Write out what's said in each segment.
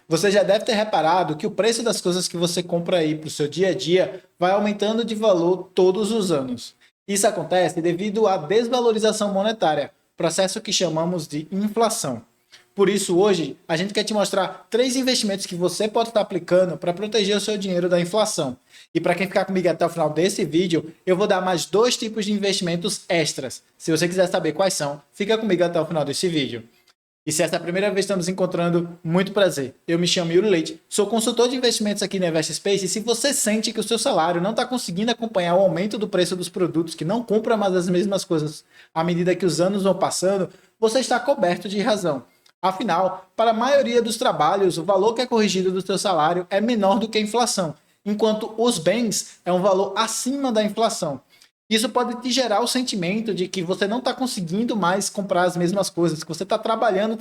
Você já deve ter reparado que o preço das coisas que você compra aí para o seu dia a dia vai aumentando de valor todos os anos. Isso acontece devido à desvalorização monetária, processo que chamamos de inflação. Por isso, hoje, a gente quer te mostrar 3 investimentos que você pode estar aplicando para proteger o seu dinheiro da inflação. E para quem ficar comigo até o final desse vídeo, eu vou dar mais 2 tipos de investimentos extras. Se você quiser saber quais são, fica comigo até o final desse vídeo. E se essa é a primeira vez que estamos encontrando, muito prazer. Eu me chamo Yuri Leite, sou consultor de investimentos aqui na InvestSpace e se você sente que o seu salário não está conseguindo acompanhar o aumento do preço dos produtos, que não compra mais as mesmas coisas à medida que os anos vão passando, você está coberto de razão. Afinal, para a maioria dos trabalhos, o valor que é corrigido do seu salário é menor do que a inflação, enquanto os bens é um valor acima da inflação. Isso pode te gerar o sentimento de que você não está conseguindo mais comprar as mesmas coisas, que você está trabalhando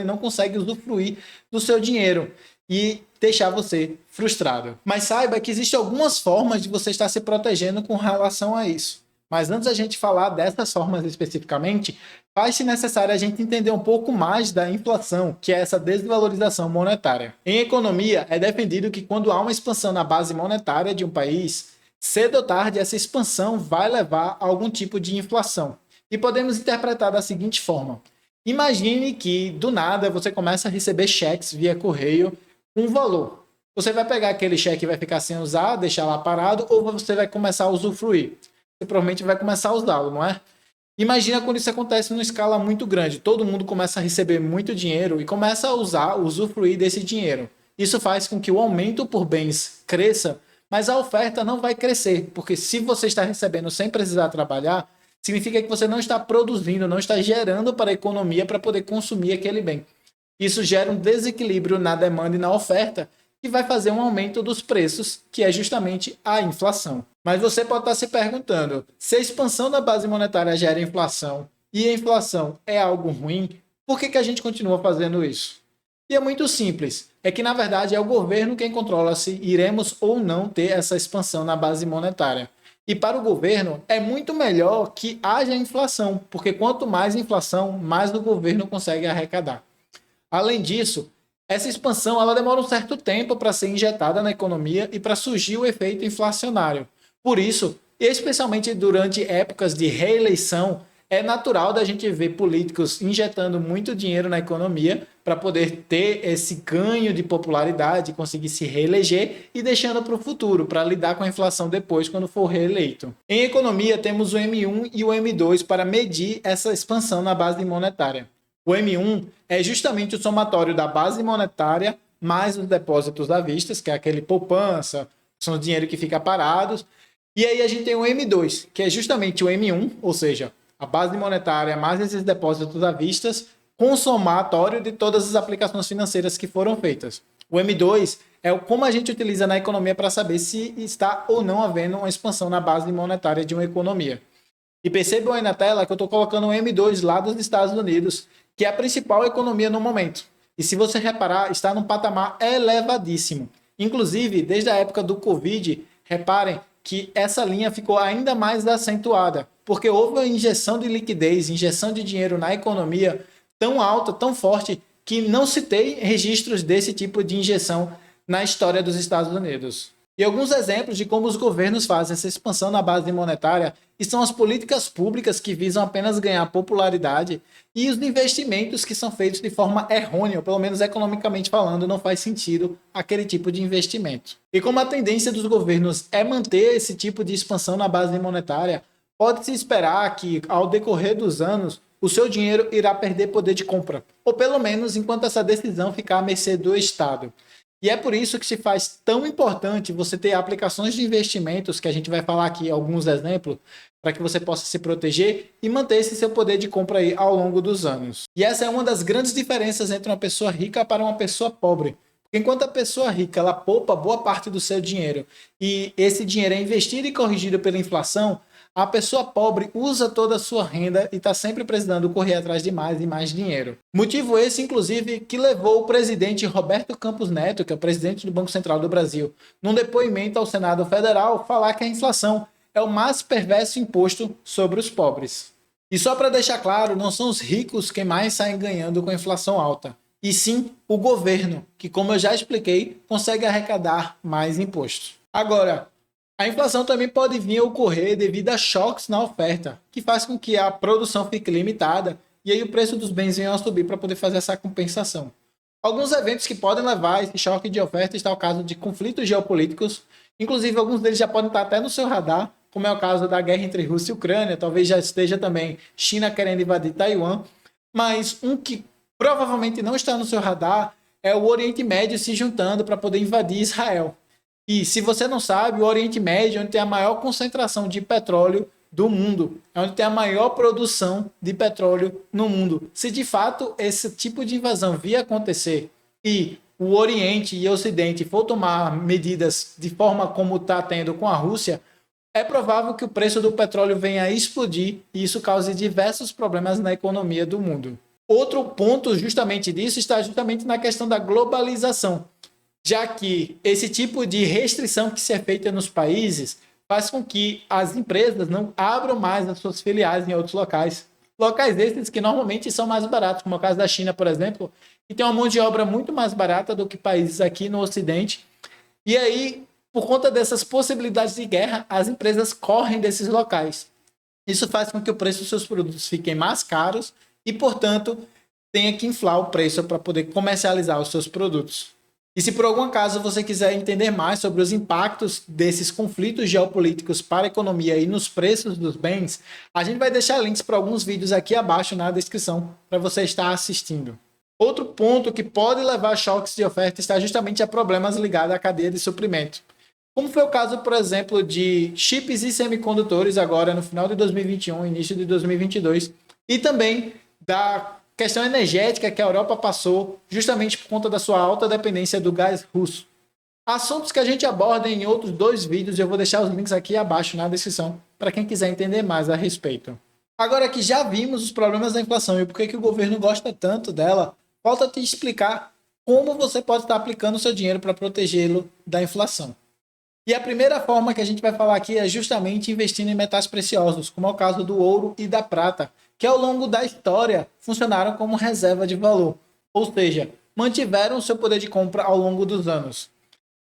e não consegue usufruir do seu dinheiro e deixar você frustrado. Mas saiba que existem algumas formas de você estar se protegendo com relação a isso. Mas antes da gente falar dessas formas especificamente, faz-se necessário a gente entender um pouco mais da inflação, que é essa desvalorização monetária. Em economia, é defendido que quando há uma expansão na base monetária de um país, cedo ou tarde essa expansão vai levar a algum tipo de inflação. E podemos interpretar da seguinte forma. Imagine que, do nada, você começa a receber cheques via correio com um valor. Você vai pegar aquele cheque e vai ficar sem usar, deixar lá parado, ou você vai começar a usufruir. Você provavelmente vai começar a usá-lo, não é? Imagina quando isso acontece numa escala muito grande. Todo mundo começa a receber muito dinheiro e começa a usufruir desse dinheiro. Isso faz com que o aumento por bens cresça, mas a oferta não vai crescer, porque se você está recebendo sem precisar trabalhar, significa que você não está produzindo, não está gerando para a economia para poder consumir aquele bem. Isso gera um desequilíbrio na demanda e na oferta, que vai fazer um aumento dos preços, que é justamente a inflação. Mas você pode estar se perguntando, se a expansão da base monetária gera inflação e a inflação é algo ruim, por que a gente continua fazendo isso? E é muito simples, é que na verdade é o governo quem controla se iremos ou não ter essa expansão na base monetária. E para o governo é muito melhor que haja inflação, porque quanto mais inflação, mais o governo consegue arrecadar. Além disso, essa expansão ela demora um certo tempo para ser injetada na economia e para surgir o efeito inflacionário. Por isso, especialmente durante épocas de reeleição, é natural da gente ver políticos injetando muito dinheiro na economia para poder ter esse ganho de popularidade, conseguir se reeleger e deixando para o futuro, para lidar com a inflação depois, quando for reeleito. Em economia, temos o M1 e o M2 para medir essa expansão na base monetária. O M1 é justamente o somatório da base monetária mais os depósitos à vista, que é aquele poupança, são o dinheiro que fica parado. E aí a gente tem o M2, que é justamente o M1, ou seja, a base monetária mais esses depósitos à vista, com o somatório de todas as aplicações financeiras que foram feitas. O M2 é como a gente utiliza na economia para saber se está ou não havendo uma expansão na base monetária de uma economia. E percebam aí na tela que eu estou colocando o M2 lá dos Estados Unidos, que é a principal economia no momento. E se você reparar, está num patamar elevadíssimo. Inclusive, desde a época do Covid, reparem que essa linha ficou ainda mais acentuada, porque houve uma injeção de liquidez, injeção de dinheiro na economia tão alta, tão forte, que não se tem registros desse tipo de injeção na história dos Estados Unidos. E alguns exemplos de como os governos fazem essa expansão na base monetária e são as políticas públicas que visam apenas ganhar popularidade e os investimentos que são feitos de forma errônea, ou pelo menos economicamente falando, não faz sentido aquele tipo de investimento. E como a tendência dos governos é manter esse tipo de expansão na base monetária, pode-se esperar que, ao decorrer dos anos, o seu dinheiro irá perder poder de compra, ou pelo menos enquanto essa decisão ficar à mercê do Estado. E é por isso que se faz tão importante você ter aplicações de investimentos, que a gente vai falar aqui alguns exemplos, para que você possa se proteger e manter esse seu poder de compra aí ao longo dos anos. E essa é uma das grandes diferenças entre uma pessoa rica para uma pessoa pobre. Porque enquanto a pessoa rica ela poupa boa parte do seu dinheiro e esse dinheiro é investido e corrigido pela inflação, a pessoa pobre usa toda a sua renda e está sempre precisando correr atrás de mais e mais dinheiro. Motivo esse, inclusive, que levou o presidente Roberto Campos Neto, que é o presidente do Banco Central do Brasil, num depoimento ao Senado Federal, falar que a inflação é o mais perverso imposto sobre os pobres. E só para deixar claro, não são os ricos quem mais saem ganhando com a inflação alta. e sim o governo, que, como eu já expliquei, consegue arrecadar mais impostos. Agora, a inflação também pode vir a ocorrer devido a choques na oferta, que faz com que a produção fique limitada e aí o preço dos bens venha a subir para poder fazer essa compensação. Alguns eventos que podem levar a esse choque de oferta está o caso de conflitos geopolíticos, inclusive alguns deles já podem estar até no seu radar, como é o caso da guerra entre Rússia e Ucrânia, talvez já esteja também China querendo invadir Taiwan, mas um que provavelmente não está no seu radar é o Oriente Médio se juntando para poder invadir Israel. E se você não sabe, o Oriente Médio é onde tem a maior concentração de petróleo do mundo, é onde tem a maior produção de petróleo no mundo. Se de fato esse tipo de invasão vir acontecer e o Oriente e o Ocidente for tomar medidas de forma como está tendo com a Rússia, é provável que o preço do petróleo venha a explodir e isso cause diversos problemas na economia do mundo. Outro ponto justamente disso está justamente na questão da globalização, já que esse tipo de restrição que se é feita nos países faz com que as empresas não abram mais as suas filiais em outros locais. Locais esses que normalmente são mais baratos, como é o caso da China, por exemplo, que tem uma mão de obra muito mais barata do que países aqui no Ocidente. E aí, por conta dessas possibilidades de guerra, as empresas correm desses locais. Isso faz com que o preço dos seus produtos fiquem mais caros e, portanto, tenha que inflar o preço para poder comercializar os seus produtos. E se por algum acaso você quiser entender mais sobre os impactos desses conflitos geopolíticos para a economia e nos preços dos bens, a gente vai deixar links para alguns vídeos aqui abaixo na descrição para você estar assistindo. Outro ponto que pode levar a choques de oferta está justamente a problemas ligados à cadeia de suprimento. Como foi o caso, por exemplo, de chips e semicondutores agora no final de 2021, início de 2022, e também da questão energética que a Europa passou justamente por conta da sua alta dependência do gás russo. Assuntos que a gente aborda em outros 2 vídeos, eu vou deixar os links aqui abaixo na descrição para quem quiser entender mais a respeito. Agora que já vimos os problemas da inflação e por que o governo gosta tanto dela, falta te explicar como você pode estar aplicando o seu dinheiro para protegê-lo da inflação. E a primeira forma que a gente vai falar aqui é justamente investindo em metais preciosos, como é o caso do ouro e da prata, que ao longo da história funcionaram como reserva de valor, ou seja, mantiveram o seu poder de compra ao longo dos anos.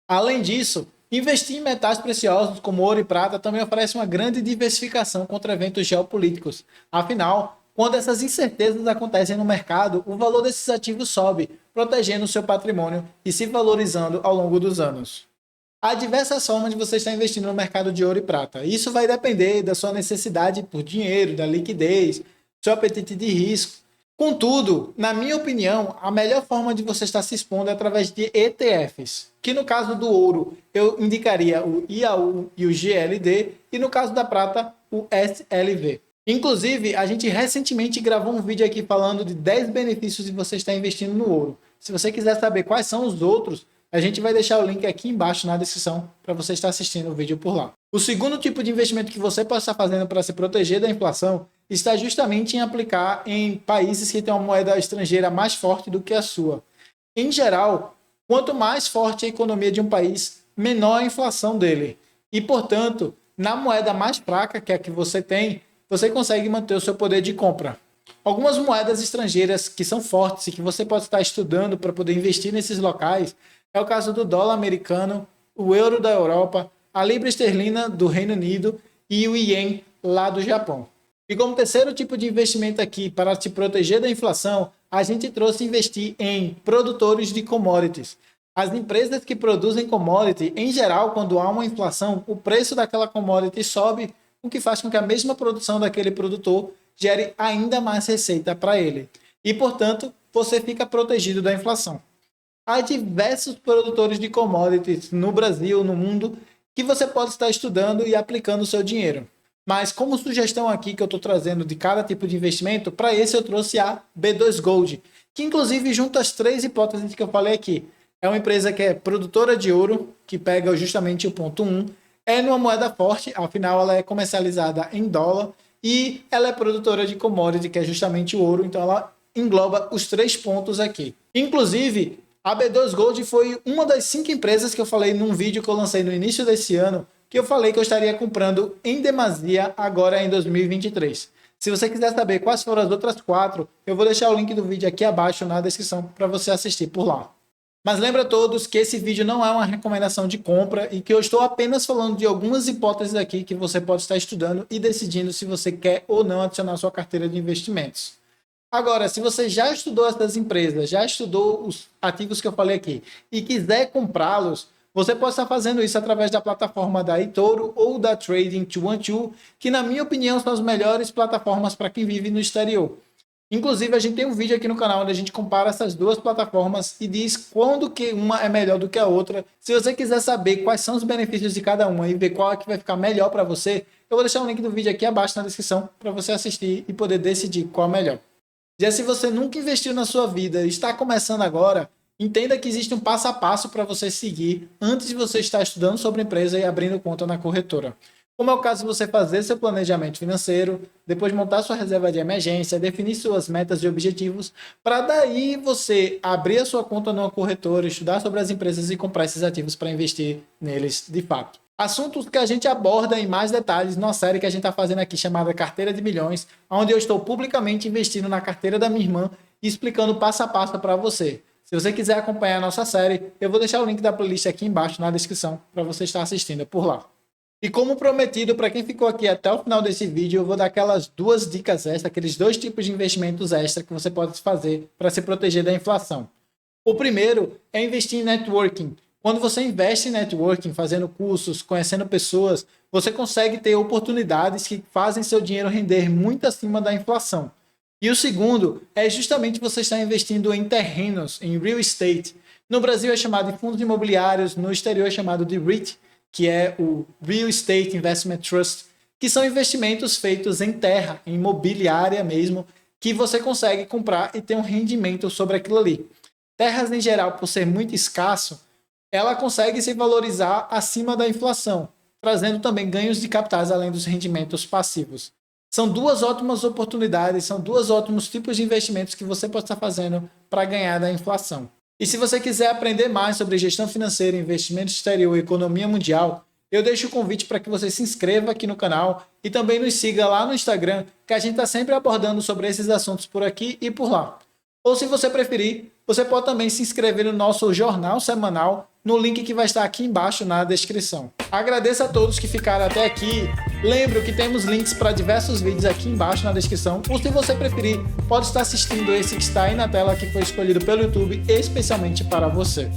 Além disso, investir em metais preciosos como ouro e prata também oferece uma grande diversificação contra eventos geopolíticos. Afinal, quando essas incertezas acontecem no mercado, o valor desses ativos sobe, protegendo o seu patrimônio e se valorizando ao longo dos anos. Há diversas formas de você estar investindo no mercado de ouro e prata. Isso vai depender da sua necessidade por dinheiro, da liquidez, seu apetite de risco. Contudo, na minha opinião, a melhor forma de você estar se expondo é através de ETFs, que no caso do ouro eu indicaria o IAU e o GLD, e no caso da prata, o SLV. Inclusive, a gente recentemente gravou um vídeo aqui falando de 10 benefícios de você estar investindo no ouro. Se você quiser saber quais são os outros, a gente vai deixar o link aqui embaixo na descrição para você estar assistindo o vídeo por lá. O segundo tipo de investimento que você pode estar fazendo para se proteger da inflação está justamente em aplicar em países que têm uma moeda estrangeira mais forte do que a sua. Em geral, quanto mais forte a economia de um país, menor a inflação dele. E, portanto, na moeda mais fraca, que é a que você tem, você consegue manter o seu poder de compra. Algumas moedas estrangeiras que são fortes e que você pode estar estudando para poder investir nesses locais é o caso do dólar americano, o euro da Europa, a libra esterlina do Reino Unido e o ien lá do Japão. E como terceiro tipo de investimento aqui para te proteger da inflação, a gente trouxe investir em produtores de commodities. As empresas que produzem commodity, em geral, quando há uma inflação, o preço daquela commodity sobe, o que faz com que a mesma produção daquele produtor gere ainda mais receita para ele. E, portanto, você fica protegido da inflação. Há diversos produtores de commodities no Brasil, no mundo, que você pode estar estudando e aplicando o seu dinheiro. Mas como sugestão aqui que eu estou trazendo de cada tipo de investimento, para esse eu trouxe a B2 Gold, que inclusive junta as 3 hipóteses que eu falei aqui. É uma empresa que é produtora de ouro, que pega justamente o ponto 1, é numa moeda forte, afinal ela é comercializada em dólar, e ela é produtora de commodity, que é justamente o ouro, então ela engloba os 3 pontos aqui. Inclusive, a B2 Gold foi uma das 5 empresas que eu falei num vídeo que eu lancei no início desse ano, que eu falei que eu estaria comprando em demasia agora em 2023. Se você quiser saber quais foram as outras 4, eu vou deixar o link do vídeo aqui abaixo na descrição para você assistir por lá. Mas lembra a todos que esse vídeo não é uma recomendação de compra e que eu estou apenas falando de algumas hipóteses aqui que você pode estar estudando e decidindo se você quer ou não adicionar sua carteira de investimentos. Agora, se você já estudou essas empresas, já estudou os ativos que eu falei aqui e quiser comprá-los, você pode estar fazendo isso através da plataforma da eToro ou da Trading212, que na minha opinião são as melhores plataformas para quem vive no exterior. Inclusive, a gente tem um vídeo aqui no canal onde a gente compara essas duas plataformas e diz quando que uma é melhor do que a outra. Se você quiser saber quais são os benefícios de cada uma e ver qual é que vai ficar melhor para você, eu vou deixar o link do vídeo aqui abaixo na descrição para você assistir e poder decidir qual é melhor. Já se você nunca investiu na sua vida e está começando agora, entenda que existe um passo a passo para você seguir antes de você estar estudando sobre a empresa e abrindo conta na corretora. Como é o caso de você fazer seu planejamento financeiro, depois montar sua reserva de emergência, definir suas metas e objetivos, para daí você abrir a sua conta numa corretora, estudar sobre as empresas e comprar esses ativos para investir neles de fato. Assuntos que a gente aborda em mais detalhes numa série que a gente está fazendo aqui chamada Carteira de Milhões, onde eu estou publicamente investindo na carteira da minha irmã e explicando passo a passo para você. Se você quiser acompanhar a nossa série, eu vou deixar o link da playlist aqui embaixo na descrição para você estar assistindo por lá. E como prometido, para quem ficou aqui até o final desse vídeo, eu vou dar aquelas 2 dicas extras, aqueles 2 tipos de investimentos extra que você pode fazer para se proteger da inflação. O primeiro é investir em networking. Quando você investe em networking, fazendo cursos, conhecendo pessoas, você consegue ter oportunidades que fazem seu dinheiro render muito acima da inflação. E o segundo é justamente você estar investindo em terrenos, em real estate. No Brasil é chamado de fundos imobiliários, no exterior é chamado de REIT, que é o Real Estate Investment Trust, que são investimentos feitos em terra, em imobiliária mesmo, que você consegue comprar e ter um rendimento sobre aquilo ali. Terras em geral, por ser muito escasso, ela consegue se valorizar acima da inflação, trazendo também ganhos de capitais além dos rendimentos passivos. São 2 ótimas oportunidades, são 2 ótimos tipos de investimentos que você pode estar fazendo para ganhar da inflação. E se você quiser aprender mais sobre gestão financeira, investimento exterior e economia mundial, eu deixo o convite para que você se inscreva aqui no canal e também nos siga lá no Instagram, que a gente está sempre abordando sobre esses assuntos por aqui e por lá. Ou se você preferir, você pode também se inscrever no nosso jornal semanal, no link que vai estar aqui embaixo na descrição. Agradeço a todos que ficaram até aqui. Lembro que temos links para diversos vídeos aqui embaixo na descrição, ou se você preferir, pode estar assistindo esse que está aí na tela, que foi escolhido pelo YouTube especialmente para você.